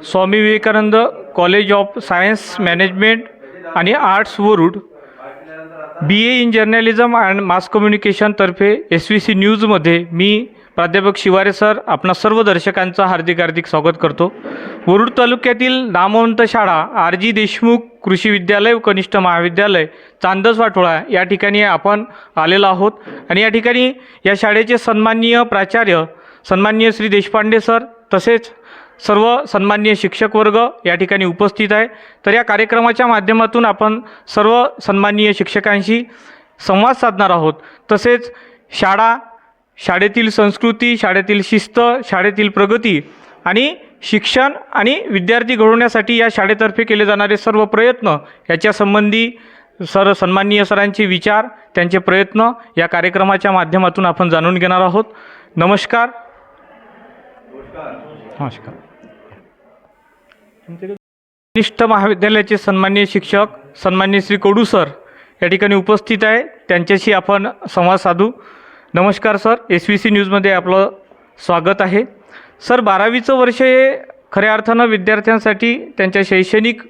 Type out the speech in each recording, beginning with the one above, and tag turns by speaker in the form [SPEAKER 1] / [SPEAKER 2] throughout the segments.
[SPEAKER 1] Swami Vivekanand college of science management आणि arts Warud, BA in journalism and mass कम्युनिकेशनतर्फे SVC न्यूजमध्ये मी प्राध्यापक शिवारे सर आपणा सर्व दर्शकांचं हार्दिक स्वागत करतो। वरुड तालुक्यातील नामवंत शाळा RG देशमुख कृषी विद्यालय व कनिष्ठ महाविद्यालय चांदसवाटोळा या ठिकाणी आपण आलेलो आहोत आणि या ठिकाणी या शाळेचे सन्माननीय प्राचार्य सन्माननीय श्री देशपांडे सर तसेच सर्व सन्माननीय शिक्षक वर्ग या ठिकाणी उपस्थित आहे। तर या कार्यक्रमाच्या माध्यमातून आपण सर्व सन्माननीय शिक्षकांशी संवाद साधणार आहोत। तसेच शाळेतील संस्कृती, शाळेतील शिस्त, शाळेतील प्रगती आणि शिक्षण आणि विद्यार्थी घडवण्यासाठी या शाळेतर्फे केले जाणारे सर्व प्रयत्न याच्या संबंधी सन्माननीय सरांचे विचार, त्यांचे प्रयत्न या कार्यक्रमाच्या माध्यमातून आपण जाणून घेणार आहोत। नमस्कार। नमस्कार। कनिष्ठ महाविद्यालयाचे सन्माननीय शिक्षक सन्माननीय श्री कडू सर या ठिकाणी उपस्थित आहे, त्यांच्याशी आपण संवाद साधू। नमस्कार सर, SVC न्यूजमध्ये आपलं स्वागत आहे। सर, 12वीचं वर्ष हे खऱ्या अर्थानं विद्यार्थ्यांसाठी त्यांच्या शैक्षणिक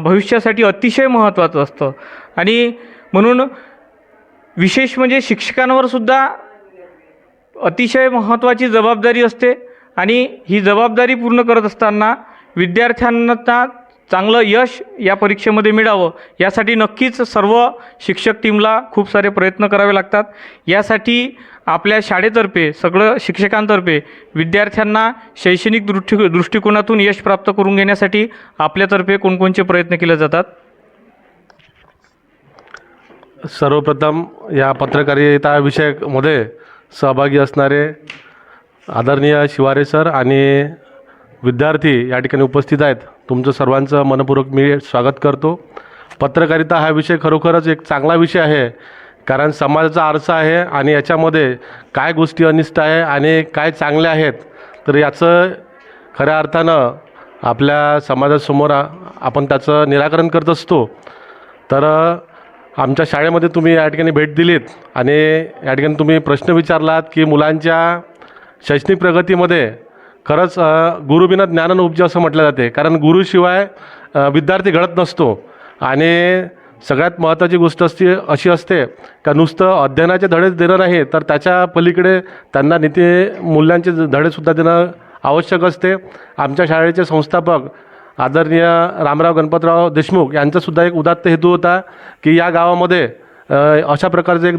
[SPEAKER 1] भविष्यासाठी अतिशय महत्त्वाचं असतं आणि म्हणून विशेष म्हणजे शिक्षकांवर सुद्धा अतिशय महत्त्वाची जबाबदारी असते आणि ही जबाबदारी पूर्ण करत असताना विद्यार्थ्यांना चांगलं यश या परीक्षेमध्ये मिळावं यासाठी नक्कीच सर्व शिक्षक टीमला खूप सारे प्रयत्न करावे लागतात। यासाठी आपल्या शाळेतर्फे सगळं शिक्षकांतर्फे विद्यार्थ्यांना शैक्षणिक दृष्टिकोनातून यश प्राप्त करून घेण्यासाठी आपल्यातर्फे कोणकोणते प्रयत्न केले जातात?
[SPEAKER 2] सर्वप्रथम या पत्रकारिता विषयामध्ये सहभागी असणारे आदरणीय शिवारे सर आणि विद्यार्थी या ठिकाणी उपस्थित आहेत, तुमचं सर्वांचं मनपूर्वक मी स्वागत करतो। पत्रकारिता हा विषय खरोखरच एक चांगला विषय आहे, कारण समाजाचा आरसा आहे आणि याच्यामध्ये काय गोष्टी अनिष्ट आहे आणि काय चांगल्या आहेत तर याचं खऱ्या अर्थानं आपल्या समाजासमोर आपण त्याचं निराकरण करत असतो। तर आमच्या शाळेमध्ये तुम्ही या ठिकाणी भेट दिलीत आणि या ठिकाणी तुम्ही प्रश्न विचारलात की मुलांच्या शैक्षणिक प्रगतीमध्ये खरंच गुरुबिना ज्ञान उपजे असं म्हटलं जाते, कारण गुरुशिवाय विद्यार्थी घडत नसतो। आणि सगळ्यात महत्त्वाची गोष्ट अशी असते का नुसतं अध्ययनाचे धडे देणं नाही तर त्याच्या पलीकडे त्यांना नीतिमूल्यांचे धडेसुद्धा देणं आवश्यक असते। आमच्या शाळेचे संस्थापक आदरणीय रामराव गणपतराव देशमुख यांचासुद्धा एक उदात्त हेतू होता की या गावामध्ये अशा प्रकारचं एक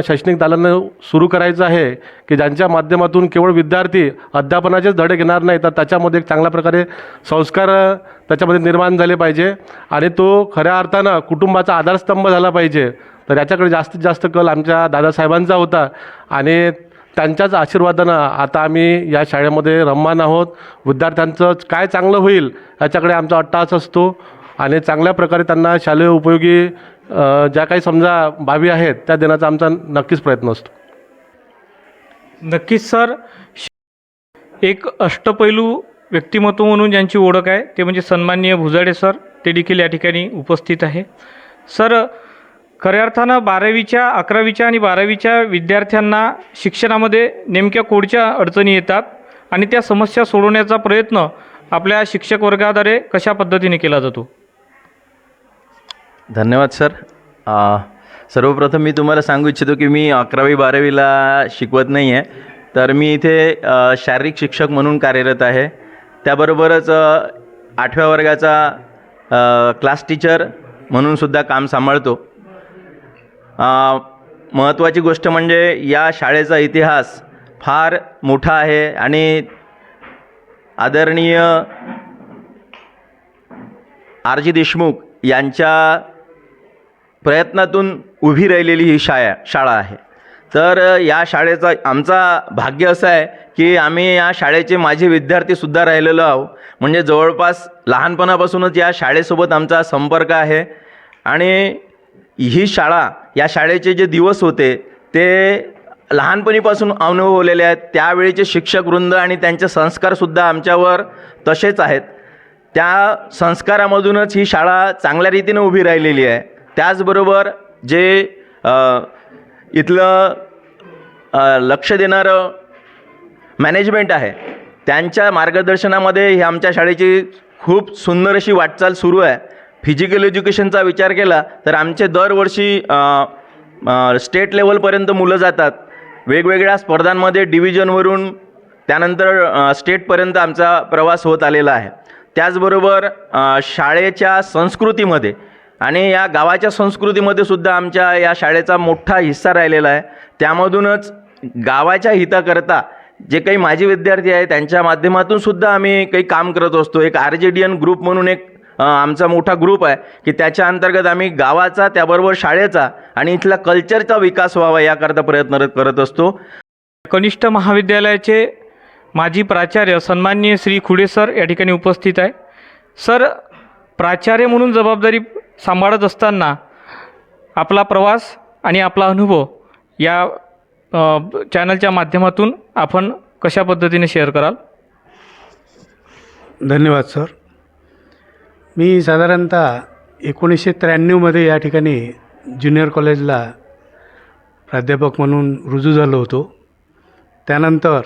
[SPEAKER 2] शैक्षणिक दालन सुरू करायचं आहे की ज्यांच्या माध्यमातून केवळ विद्यार्थी अध्यापनाचेच धडे घेणार नाही तर त्याच्यामध्ये एक चांगल्या प्रकारे संस्कार त्याच्यामध्ये निर्माण झाले पाहिजे आणि तो खऱ्या अर्थानं कुटुंबाचा आधारस्तंभ झाला पाहिजे। तर याच्याकडे जास्तीत जास्त कल आमच्या दादासाहेबांचा होता आणि त्यांच्याच आशीर्वादानं आता आम्ही या शाळेमध्ये रममान आहोत। विद्यार्थ्यांचं काय चांगलं होईल याच्याकडे आमचा अट्टाहास असतो आणि चांगल्या प्रकारे त्यांना शालेय उपयोगी ज्या काही समजा बाबी आहेत त्या देण्याचा आमचा नक्कीच प्रयत्न असतो।
[SPEAKER 1] नक्कीच सर, एक अष्टपैलू व्यक्तिमत्व म्हणून ज्यांची ओळख आहे ते म्हणजे सन्माननीय भुजाडे सर, ते देखील या ठिकाणी उपस्थित आहे। सर, खऱ्या अर्थानं 12वीच्या 11वीच्या आणि 12वीच्या विद्यार्थ्यांना शिक्षणामध्ये नेमक्या कोणत्या अडचणी येतात आणि त्या समस्या सोडवण्याचा प्रयत्न आपल्या शिक्षक वर्गाद्वारे कशा पद्धतीने केला जातो?
[SPEAKER 3] धन्यवाद सर। सर्वप्रथम मी तुम्हाला सांगू इच्छितो की मी 11वी 12वीला शिकवत नाही आहे, तर मी इथे शारीरिक शिक्षक म्हणून कार्यरत आहे। त्याबरोबरच 8व्या वर्गाचा क्लास टीचर म्हणून सुद्धा काम सांभाळतो। महत्त्वाची गोष्ट म्हणजे या शाळेचा इतिहास फार मोठा आहे आणि आदरणीय आर जी देशमुख यांच्या प्रयत्नातून उभी राहिलेली ही शाळा आहे. तर या शाळेचा आमचा भाग्य असं आहे की आम्ही या शाळेचे माझे विद्यार्थीसुद्धा राहिलेलो आहो. म्हणजे जवळपास लहानपणापासूनच या शाळेसोबत आमचा संपर्क आहे आणि ही शाळा, या शाळेचे जे दिवस होते ते लहानपणीपासून अनुभवलेले आहेत. त्यावेळीचे शिक्षकवृंद आणि त्यांचे संस्कारसुद्धा आमच्यावर तसेच आहेत. त्या संस्कारामधूनच ही शाळा चांगल्या रीतीने उभी राहिलेली आहे. त्याचबरोबर जे इथलं लक्ष देणारं मॅनेजमेंट आहे त्यांच्या मार्गदर्शनामध्ये ही आमच्या शाळेची खूप सुंदर अशी वाटचाल सुरू आहे. फिजिकल एज्युकेशनचा विचार केला तर आमचे दरवर्षी स्टेट लेवलपर्यंत मुलं जातात. वेगवेगळ्या स्पर्धांमध्ये डिव्हिजनवरून त्यानंतर स्टेटपर्यंत आमचा प्रवास होत आलेला आहे. त्याचबरोबर शाळेच्या संस्कृतीमध्ये आणि या गावाच्या संस्कृतीमध्ये सुद्धा आमच्या या शाळेचा मोठा हिस्सा राहिलेला आहे. त्यामधूनच गावाच्या हिताकरता जे काही माजी विद्यार्थी आहे त्यांच्या माध्यमातून सुद्धा आम्ही काही काम करत असतो. एक RJDN ग्रुप म्हणून एक आमचा मोठा ग्रुप आहे की त्याच्या अंतर्गत आम्ही गावाचा, त्याबरोबर शाळेचा आणि इथला कल्चरचा विकास व्हावा याकरता प्रयत्न करत असतो.
[SPEAKER 1] कनिष्ठ महाविद्यालयाचे माजी प्राचार्य सन्माननीय श्री खुडे सर या ठिकाणी उपस्थित आहे. सर, प्राचार्य म्हणून जबाबदारी सांभाळत असताना आपला प्रवास आणि आपला अनुभव या चॅनलच्या माध्यमातून आपण कशा पद्धतीने शेअर कराल?
[SPEAKER 4] धन्यवाद सर. मी साधारणतः 1993मध्ये या ठिकाणी ज्युनियर कॉलेजला प्राध्यापक म्हणून रुजू झालो होतो. त्यानंतर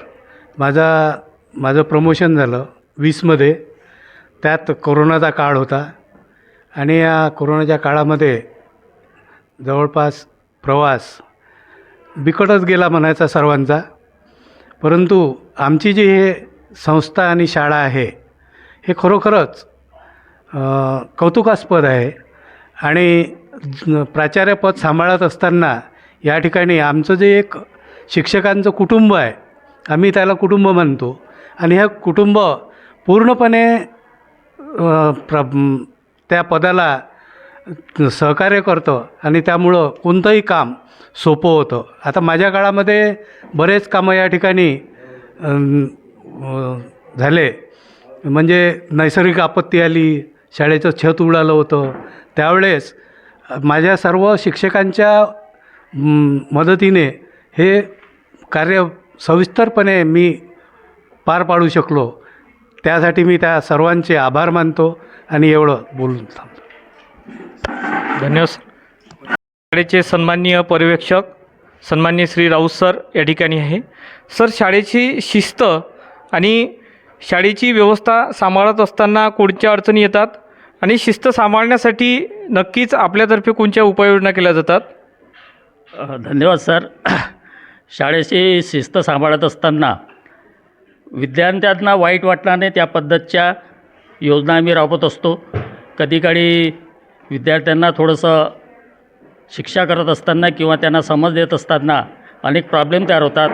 [SPEAKER 4] माझं प्रमोशन झालं 20मध्ये. त्यात कोरोनाचा काळ होता आणि या कोरोनाच्या काळामध्ये जवळपास प्रवास बिकटच गेला म्हणायचा सर्वांचा. परंतु आमची जी हे संस्था आणि शाळा आहे हे खरोखरच कौतुकास्पद आहे. आणि प्राचार्यपद सांभाळत असताना या ठिकाणी आमचं जे एक शिक्षकांचं कुटुंब आहे, आम्ही त्याला कुटुंब मानतो आणि हे कुटुंब पूर्णपणे त्या पदाला सहकार्य करतं आणि त्यामुळं कोणतंही काम सोपं होतं. आता माझ्या काळामध्ये बरेच कामं या ठिकाणी झाले. म्हणजे नैसर्गिक आपत्ती आली, शाळेचं छत उडालं होतं, त्यावेळेस माझ्या सर्व शिक्षकांच्या मदतीने हे कार्य सविस्तरपणे मी पार पाडू शकलो. त्यासाठी मी त्या सर्वांचे आभार मानतो आणि एवढं बोलून थांबतो.
[SPEAKER 1] धन्यवाद. शाळेचे सन्माननीय पर्यवेक्षक सन्माननीय श्री राऊत सर या ठिकाणी आहे. सर, शाळेची शिस्त आणि शाळेची व्यवस्था सांभाळत असताना कोणत्या अडचणी येतात आणि शिस्त सांभाळण्यासाठी नक्कीच आपल्यातर्फे कोणत्या उपाययोजना केल्या जातात?
[SPEAKER 5] धन्यवाद सर. शाळेची शिस्त सांभाळत असताना विद्यार्थ्यांना वाईट वाटणार नाही त्या पद्धतीच्या योजना आम्ही राबवत असतो. कधीकाळी विद्यार्थ्यांना थोडंसं शिक्षा करत असताना किंवा त्यांना समज देत असताना अनेक प्रॉब्लेम तयार होतात.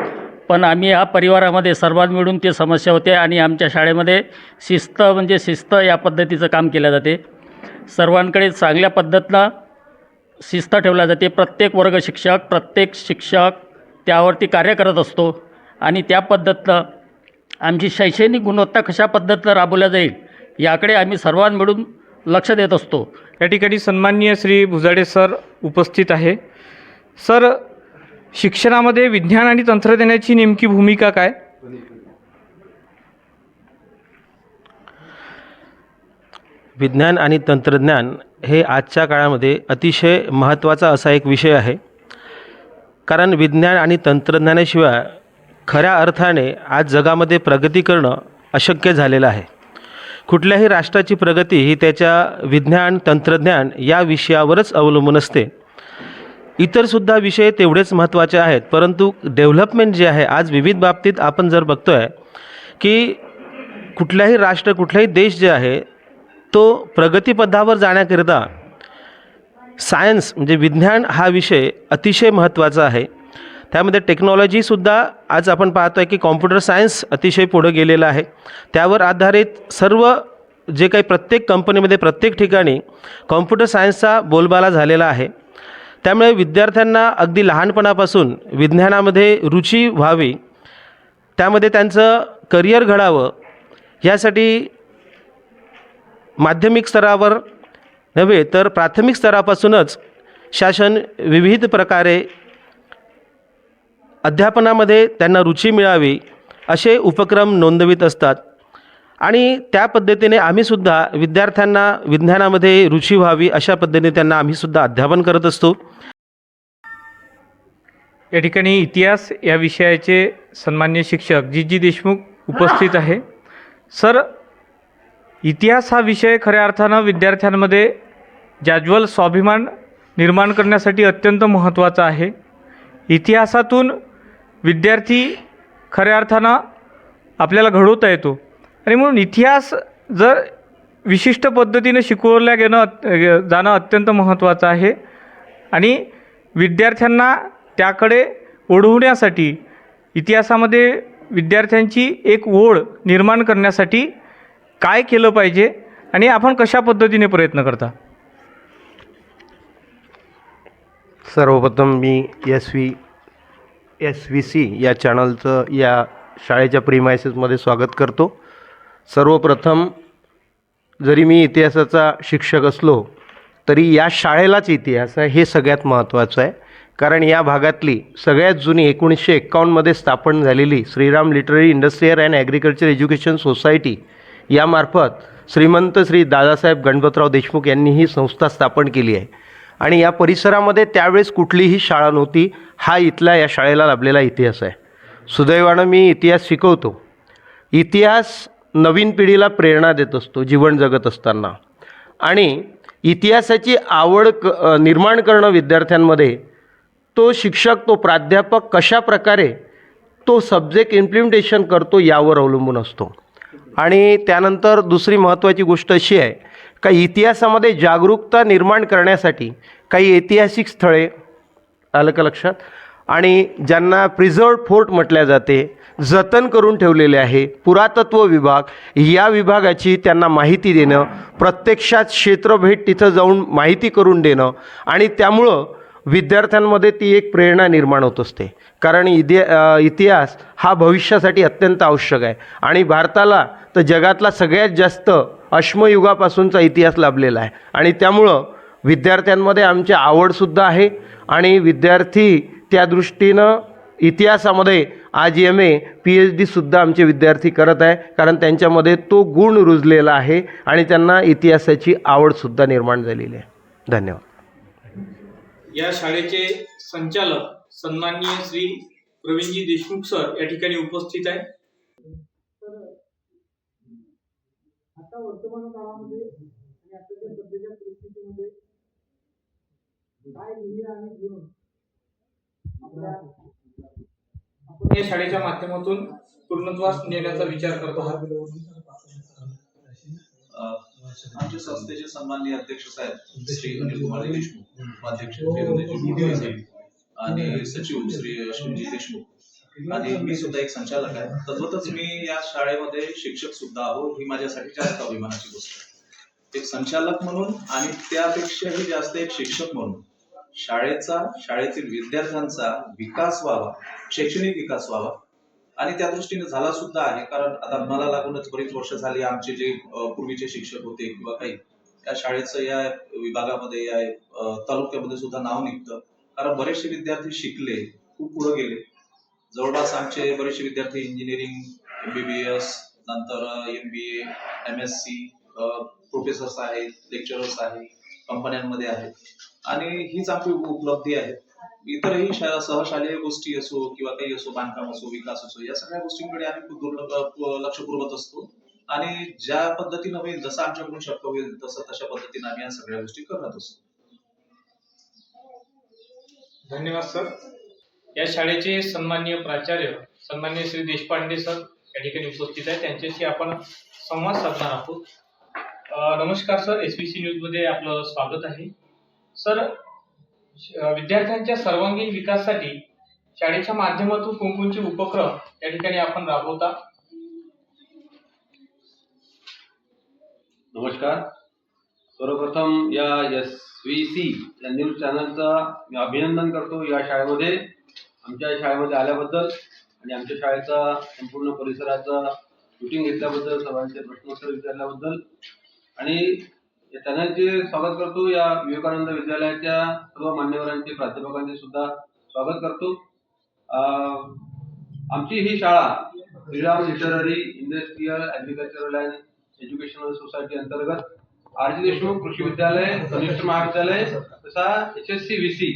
[SPEAKER 5] पण आम्ही ह्या परिवारामध्ये सर्वात मिळून ते समस्या होते आणि आमच्या शाळेमध्ये शिस्त म्हणजे शिस्त या पद्धतीचं काम केलं जाते. सर्वांकडे चांगल्या पद्धतीनं शिस्त ठेवल्या जाते. प्रत्येक शिक्षक त्यावरती कार्य करत असतो आणि त्या पद्धतीनं आमची शैक्षणिक गुणवत्ता कशा पद्धतीनं राबवल्या जाईल याकडे आम्ही सर्वांनी मिळून लक्ष देत असतो.
[SPEAKER 1] या ठिकाणी सन्माननीय श्री भुजाडे सर उपस्थित आहे. सर, शिक्षणामध्ये विज्ञान आणि तंत्रज्ञानाची नेमकी भूमिका काय?
[SPEAKER 6] विज्ञान आणि तंत्रज्ञान हे आजच्या काळामध्ये अतिशय महत्त्वाचा असा एक विषय आहे. कारण विज्ञान आणि तंत्रज्ञानाशिवाय खऱ्या अर्थाने आज जगामध्ये प्रगती करणं अशक्य झालेलं आहे. कुठल्याही राष्ट्राची प्रगती ही त्याच्या विज्ञान तंत्रज्ञान या विषयावरच अवलंबून असते. इतरसुद्धा विषय तेवढेच महत्त्वाचे आहेत, परंतु डेव्हलपमेंट जे आहे आज विविध बाबतीत आपण जर बघतो आहे की कुठल्याही राष्ट्र, कुठलाही देश जे आहे तो प्रगतीपथावर जाण्याकरिता सायन्स म्हणजे विज्ञान हा विषय अतिशय महत्त्वाचा आहे. त्यामध्ये टेक्नॉलॉजीसुद्धा आज आपण पाहतो आहे की कॉम्प्युटर सायन्स अतिशय पुढं गेलेलं आहे. त्यावर आधारित सर्व जे काही प्रत्येक कंपनीमध्ये प्रत्येक ठिकाणी कॉम्प्युटर सायन्सचा बोलबाला झालेला आहे. त्यामुळे विद्यार्थ्यांना अगदी लहानपणापासून विज्ञानामध्ये रुची व्हावी, त्यामध्ये त्यांचं करिअर घडावं, यासाठी माध्यमिक स्तरावर नव्हे तर प्राथमिक स्तरापासूनच शासन विविध प्रकारे अध्यापनामध्ये त्यांना रुची मिळावी असे उपक्रम नोंदवित असतात. आणि त्या पद्धतीने आम्हीसुद्धा विद्यार्थ्यांना विज्ञानामध्ये रुची व्हावी अशा पद्धतीने त्यांना आम्हीसुद्धा अध्यापन करत असतो.
[SPEAKER 1] या ठिकाणी इतिहास या विषयाचे सन्माननीय शिक्षक जी देशमुख उपस्थित आहे. सर, इतिहास हा विषय खऱ्या अर्थानं विद्यार्थ्यांमध्ये जाज्वल स्वाभिमान निर्माण करण्यासाठी अत्यंत महत्त्वाचा आहे. इतिहासातून विद्यार्थी खऱ्या अर्थानं आपल्याला घडवता येतो आणि म्हणून इतिहास जर विशिष्ट पद्धतीने शिकवल्या जाणं अत्यंत महत्त्वाचं आहे आणि विद्यार्थ्यांना त्याकडे ओढवण्यासाठी इतिहासामध्ये विद्यार्थ्यांची एक ओढ निर्माण करण्यासाठी काय केलं पाहिजे आणि आपण कशा पद्धतीने प्रयत्न करता?
[SPEAKER 7] सर्वप्रथम मी एस.व्ही.सी. या चॅनलचं या शाळेच्या प्रीमायसेसमध्ये स्वागत करतो. सर्वप्रथम जरी मी इतिहासाचा शिक्षक असलो तरी या शाळेलाच इतिहास आहे हे सगळ्यात महत्त्वाचं आहे. कारण या भागातली सगळ्यात जुनी 1951मध्ये स्थापन झालेली Shriram literary industrial and agriculture education society यामार्फत श्रीमंत श्री दादासाहेब गणपतराव देशमुख यांनी ही संस्था स्थापन केली आहे. आणि या परिसरामध्ये त्यावेळेस कुठलीही शाळा नव्हती. हा इथला या शाळेला लाभलेला इतिहास आहे. सुदैवानं मी इतिहास शिकवतो. इतिहास नवीन पिढीला प्रेरणा देत असतो जीवन जगत असताना. आणि इतिहासाची आवड निर्माण करणं विद्यार्थ्यांमध्ये तो शिक्षक, तो प्राध्यापक कशा प्रकारे तो सब्जेक्ट इम्प्लिमेंटेशन करतो यावर अवलंबून असतो. आणि त्यानंतर दुसरी महत्त्वाची गोष्ट अशी आहे का इतिहासामध्ये जागरूकता निर्माण करण्यासाठी काही ऐतिहासिक स्थळे आलं का लक्षात, आणि ज्यांना प्रिझर्व्ड फोर्ट म्हटल्या जाते, जतन करून ठेवलेले आहे, पुरातत्व विभाग, या विभागाची त्यांना माहिती देणं, प्रत्यक्षात क्षेत्रभेट तिथं जाऊन माहिती करून देणं आणि त्यामुळं विद्यार्थ्यांमध्ये ती एक प्रेरणा निर्माण होत असते. कारण इतिहास हा भविष्यासाठी अत्यंत आवश्यक आहे. आणि भारताला तर जगातला सगळ्यात जास्त अश्मयुगापासूनचा इतिहास लाभलेला आहे. आणि त्यामुळं विद्यार्थ्यांमध्ये आमची आवडसुद्धा आहे आणि विद्यार्थी त्या दृष्टीनं इतिहासामध्ये आज MA PhD आमचे विद्यार्थी करत आहे. कारण त्यांच्यामध्ये तो गुण रुजलेला आहे आणि त्यांना इतिहासाची आवडसुद्धा निर्माण झालेली आहे. धन्यवाद.
[SPEAKER 1] या शाळेचे संचालक सन्माननीय श्री प्रवीणजी देशमुख सर या ठिकाणी उपस्थित आहे. आता वर्तमान काळामध्ये आणि आताच्या सध्याच्या परिस्थितीमध्ये काय ध्येय आणि गुण आपण या शाळेच्या माध्यमातून पूर्णत्वास नेण्याचा विचार करतो आहात?
[SPEAKER 8] आमच्या संस्थेचे सन्माननीय अध्यक्ष साहेब श्री अनिल कुमार देशमुख, उपाध्यक्ष देशमुख आणि सचिव श्री अश्विनजी देशमुख आणि मी सुद्धा एक संचालक आहे. तद्वतच मी या शाळेमध्ये शिक्षक सुद्धा आहो. ही माझ्यासाठी जास्त अभिमानाची गोष्ट आहे, एक संचालक म्हणून आणि त्यापेक्षाही जास्त एक शिक्षक म्हणून. शाळेतील विद्यार्थ्यांचा विकास व्हावा, शैक्षणिक विकास व्हावा आणि त्या दृष्टीने झाला सुद्धा आहे. कारण आता मला लागूनच बरीच वर्ष झाली आमचे जे पूर्वीचे शिक्षक होते किंवा काही या शाळेचं या विभागामध्ये या तालुक्यामध्ये सुद्धा नाव निघतं. कारण बरेचसे विद्यार्थी शिकले, खूप पुढे गेले. जवळपास आमचे बरेचसे विद्यार्थी इंजिनिअरिंग, MBBS, नंतर MBA, MSc, प्रोफेसर्स आहेत, लेक्चरर्स आहेत, कंपन्यांमध्ये आहेत आणि हीच आपली उपलब्धी आहे. इतरही सहशालेय गोष्टी असो किंवा काही असो, बांधकाम असो, विकास असो, या सगळ्या गोष्टींकडे आम्ही लक्ष पुरवत असतो आणि ज्या पद्धतीनं होईल, जसं आमच्याकडून शक्य होईल तशा पद्धतीने आम्ही या सगळ्या गोष्टी करत असतो.
[SPEAKER 1] धन्यवाद सर. या शाळेचे सन्माननीय प्राचार्य सन्माननीय श्री देशपांडे सर या ठिकाणी उपस्थित आहेत. त्यांच्याशी आपण संवाद साधणार आहोत. नमस्कार सर, SVC न्यूजमध्ये आपलं स्वागत आहे. सर, विद्यार्थ्यांच्या सर्वांगीण विकासासाठी शाळेच्या माध्यमातून कोणकोणते उपक्रम या ठिकाणी आपण राबवता?
[SPEAKER 9] नमस्कार. सर्वप्रथम या SVC या न्यूज चॅनलचं मी अभिनंदन करतो. या शाळेमध्ये आमच्या शाळेमध्ये आल्याबद्दल आणि आमच्या शाळेचा संपूर्ण परिसराचा शूटिंग घेतल्याबद्दल, सर्वांचे प्रश्नोत्तर विचारल्याबद्दल आणि या चॅनलचे स्वागत करतो. या विवेकानंद विद्यालयाच्या सर्व मान्यवरांचे, प्राध्यापकांचे सुद्धा स्वागत करतो. आमची ही शाळा Shriram literary industrial agricultural and educational society अंतर्गत RG देशमुख कृषी विद्यालय, कनिष्ठ महाविद्यालय तसा HSC VC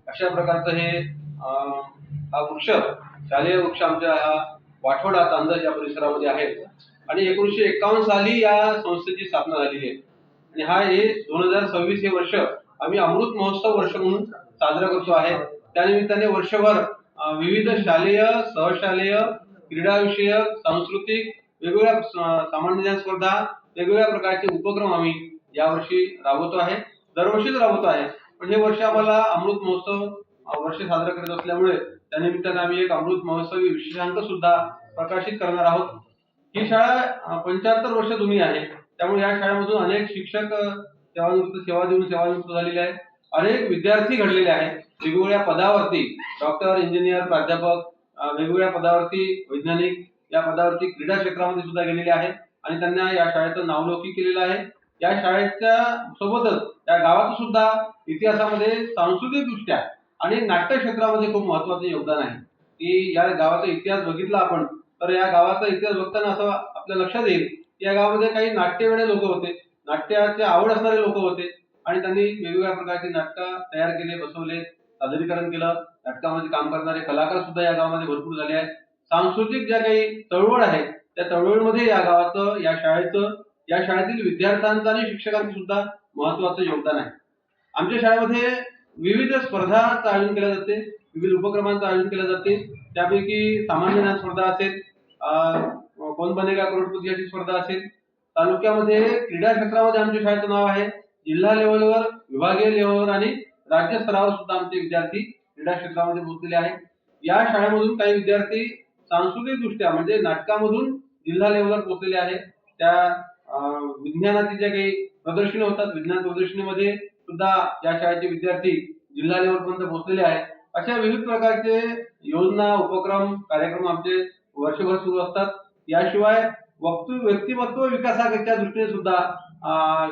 [SPEAKER 9] अशा प्रकारचं हे हा वृक्ष, शालेय वृक्ष आमच्या हा वाठोडा तांदळ या परिसरामध्ये आहे आणि 1951 साली या संस्थेची स्थापना झालेली आहे आणि हे 2026 हे वर्ष आम्ही अमृत महोत्सव वर्ष म्हणून साजरा करतो आहे. त्यानिमित्ताने वर्षभर विविध शालेय, सहशालेय, क्रीडाविषयक, सांस्कृतिक, वेगवेगळ्या सामान्य ज्ञान स्पर्धा, वेगवेगळ्या प्रकारचे उपक्रम आम्ही यावर्षी राबवतो आहे. दरवर्षीच राबवतो आहे, पण हे वर्ष आम्हाला अमृत महोत्सव वर्ष साजरा करत असल्यामुळे त्यानिमित्ताने आम्ही एक अमृत महोत्सवी विशेषांक सुद्धा प्रकाशित करणार आहोत. ही शाळा 75 वर्ष जुनी आहे, त्यामुळे या शाळेमधून अनेक शिक्षक सेवा देऊन सेवानिवृत्त झालेले आहेत. अनेक विद्यार्थी घडलेले आहेत वेगवेगळ्या पदावरती, डॉक्टर, इंजिनियर, प्राध्यापक, वेगवेगळ्या पदावरती, वैज्ञानिक या पदावरती क्रीडा क्षेत्रामध्ये सुद्धा गेलेले आहेत आणि त्यांना या शाळेचं नावलौकिक केलेलं आहे. या शाळेच्या सोबतच या गावात सुद्धा इतिहासामध्ये सांस्कृतिक दृष्ट्या आणि नाट्य क्षेत्रामध्ये खूप महत्वाचे योगदान आहे. की या गावाचा इतिहास बघितला आपण तर या गावाचा इतिहास बघताना असं आपल्या लक्षात येईल की या गावामध्ये काही नाट्यवेडे लोक होते, नाट्याचे आवड असणारे लोक होते आणि त्यांनी वेगवेगळ्या प्रकारची नाटकं तयार केले, बसवले, सादरीकरण केलं. नाटकामध्ये काम करणारे कलाकार सुद्धा या गावामध्ये भरपूर झाले आहेत. सांस्कृतिक ज्या काही चळवळ आहे त्या चळवळीमध्ये या गावाचं, या शाळेचं, या शाळेतील विद्यार्थ्यांचं आणि शिक्षकांचं सुद्धा महत्वाचं योगदान आहे. आमच्या शाळेमध्ये विविध स्पर्धांचं आयोजन केलं जाते, विविध उपक्रमांचं आयोजन केलं जाते. त्यापैकी सामान्य ज्ञान स्पर्धा असेल, कोण बनेगा करोडपती याची स्पर्धा असेल. तालुक्यामध्ये क्रीडा क्षेत्रामध्ये आमच्या शाळेचं नाव आहे. जिल्हा लेवलवर, विभागीय लेवलवर आणि राज्य स्तरावर सुद्धा आमचे विद्यार्थी क्रीडा क्षेत्रामध्ये पोहोचलेले आहेत. या शाळेमधून काही विद्यार्थी सांस्कृतिक दृष्ट्या म्हणजे नाटकामधून जिल्हा लेवलवर पोहोचलेले आहेत. त्या विज्ञानाची ज्या काही प्रदर्शनी होतात, विज्ञान प्रदर्शनीमध्ये सुद्धा या शाळेचे विद्यार्थी जिल्हा लेवलपर्यंत पोहोचलेले आहेत. अशा विविध प्रकारचे योजना, उपक्रम, कार्यक्रम आमचे वर्षभर सुरू असतात. याशिवाय व्यक्तिमत्व विकासाच्या दृष्टीने सुद्धा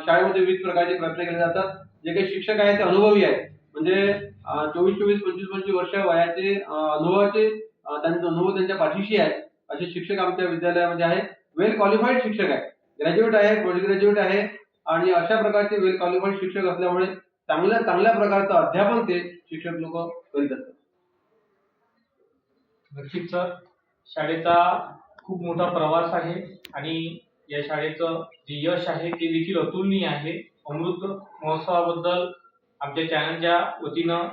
[SPEAKER 9] शाळेमध्ये विविध प्रकारचे प्रयत्न केले जातात. जे काही शिक्षक आहेत ते अनुभवी आहेत, म्हणजे 24-24, 25-25 वर्ष वयाचे अनुभवाचे त्यांचा अनुभव त्यांच्या पाठीशी आहे असे शिक्षक आमच्या विद्यालयामध्ये आहेत. वेल क्वालिफाईड शिक्षक आहेत, ग्रॅज्युएट आहे, पोस्ट ग्रॅज्युएट आहे आणि अशा प्रकारचे वेल क्वालिफाईड शिक्षक असल्यामुळे चांगल्या प्रकारचं अध्यापन ते शिक्षक लोक करीत असतात.
[SPEAKER 1] नक्कीच सर, शाळेचा खूप मोठा प्रवास आहे आणि या शाळेचं जे यश आहे ते देखील अतुलनीय आहे. अमृत महोत्सवाबद्दल आमच्या चॅनलच्या वतीनं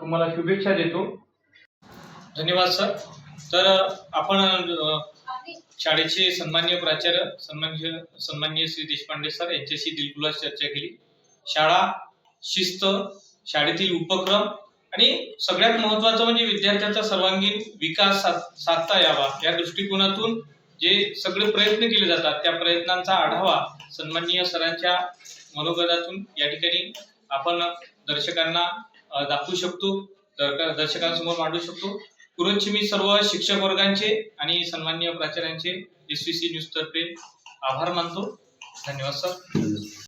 [SPEAKER 1] तुम्हाला शुभेच्छा देतो. धन्यवाद सर. तर आपण शाळेचे सन्माननीय प्राचार्य सन्माननीय श्री देशपांडे सर यांच्याशी दिलखुलास चर्चा केली. शाळा, शिस्त, शाळेतील उपक्रम आणि सगळ्यात महत्त्वाचं म्हणजे विद्यार्थ्यांचा सर्वांगीण विकास साधता यावा या दृष्टिकोनातून जे सगळे प्रयत्न केले जातात त्या प्रयत्नांचा आढावा सन्माननीय सरांच्या मनोगतातून या ठिकाणी आपण दर्शकांना दाखवू शकतो, दर्शकांसमोर मांडू शकतो. पुरंची मी सर्व शिक्षक वर्गांचे आणि सन्माननीय प्राचार्यांचे SVC न्यूज तर्फे आभार मानतो. धन्यवाद सर.